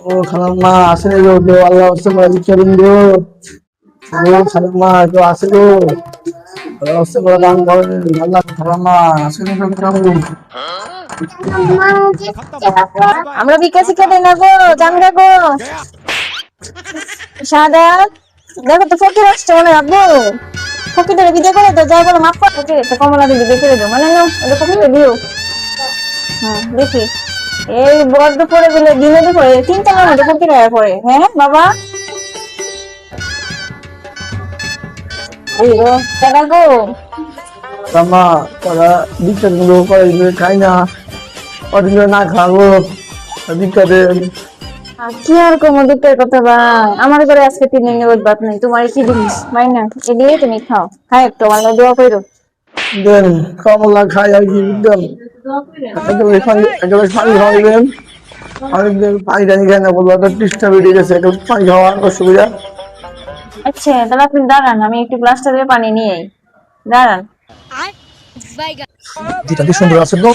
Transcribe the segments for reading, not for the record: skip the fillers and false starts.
ও খালাম্মা আসলে গো কেউ আল্লাহ হস্তে করে চলুন গো। ও খালাম্মা কেউ আসে গো, আল্লাহ হস্তে করে দান করেন। আল্লাহ খালাম্মা আসলে গো কেউ। আমরা বিকাশে খেতে না গো, জানগা গো। সাদাত, দেখো তো ফকির আসছে মনে রাখবো। ফকিরটা বিদায় করে তো যাই বলো মাফ করো, ফকির একটা কমলা দিয়ে বিদায় করে দাও মানে না, এটা ফকিরে দিও। হ্যাঁ দেখি এই বড় দুপুরে দিলে দিনে দুপুরে তিনটার মধ্যে ফকির আয়া পড়ে। হ্যাঁ বাবা এই গো দাদা গো। খালাম্মা তারা দীক্ষা গুলো করে খাই না, অদিন না খাবো দীক্ষাতে। কি আর কোনো দুঃখের কথা ভাই, আমার ঘরে আজকে 3 দিন রোদ ভাত নাই, তোমার কি জিনিস ভাই না এদিকে তুমি খাও, খাই একটু আমার দোয়া করো। দেন কমলা খাই আর কি দেন, একেবারে পানি খাওয়াইবেন। অনেকদিন পানি টানি খাই না বলবো, একটা তৃষ্ণা বেরিয়ে গেছে, একটু পানি খাওয়ার অসুবিধা। আচ্ছা তাহলে আপনি দাঁড়ান, আমি একটু গ্লাসটা দিয়ে পানি নিয়ে আই, দাঁড়ান। যেটা কি সুন্দর আছে তো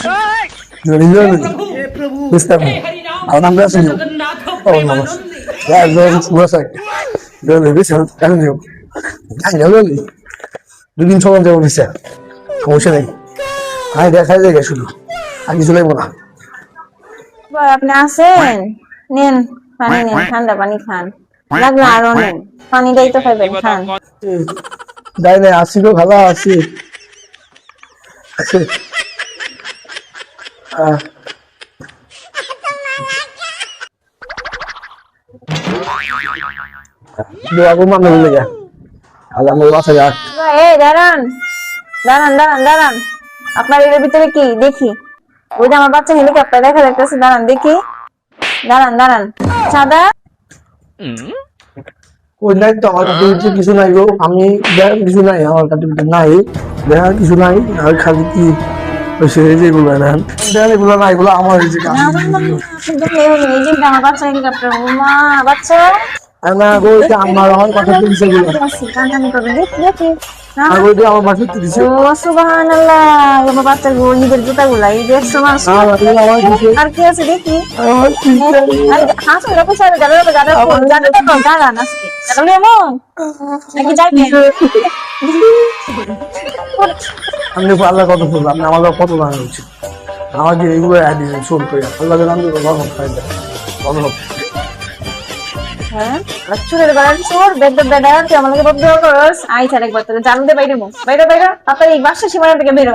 বুঝতাম আর নাম আছে ও মানুষ সুন্দর আছে দুদিন সময় যাবো দিচ্ছে, সমস্যা নেই। আমি দেখাই যায় শুধু আর কিছু লাগবো না। আপনি আসেন, নেন পানি নেন, ঠান্ডা পানি খান, লাগলে আরো নেন, পানিটাই তো খাইবেন, খান। যাই না আসি গো ভালো আছি। দোয়া মানে বলে যা আল্লাহ আমার বাসা যা। এই দাঁড়ান দাঁড়ান দাঁড়ান দাঁড়ান, আপনার এর ভিতরে কি দেখি? ওই যে আমার বাচ্চা হেলিকপ্টার দেখা যাচ্ছে, দাঁড়ান দেখি, দাঁড়ান দাঁড়ান। সাদা ওই নাই তো আমার কাছে কিছু নাই গো, আমি দেখার কিছু নাই আমার কাছে নাই, দেখার কিছু নাই আর খালি কি যেগুলো না দেখার এগুলো না, এগুলো আমার এই যে এই যে আমার বাচ্চা হেলিকপ্টার, মা বাচ্চা না গো, এটা আমার আমার কথা দিছে গুলো কান্দানি করবে, দেখি দেখি। আর ওই যে আমার বাসা দিছে। ও সুবহানাল্লাহ, আমার বাচ্চার ঈদের জুতাগুলা এই দেখছো মাস। আমার দিছে আর কি আছে দেখি? আমার দিছে। হাসো রাখো সারা জানো জানো জানো তো দাঁড়ান আজকে জানো এমন নাকি যাইবে? আমি আল্লাহ কত ফুল, আপনি আমার কত দান হচ্ছে আমাকে এগুলো শোন করে আল্লাহ আমি গর্ব খাই দেয় গর্ব। হ্যাঁ চুরের গলার চোর বেদ বেদার তুই আমাকে বদ্ধ করস, আই ছাড় একবার তোকে জানতে বাইরে বাইরে বাইরে তাড়াতাড়ি এই বাসা সীমানা থেকে বেরো।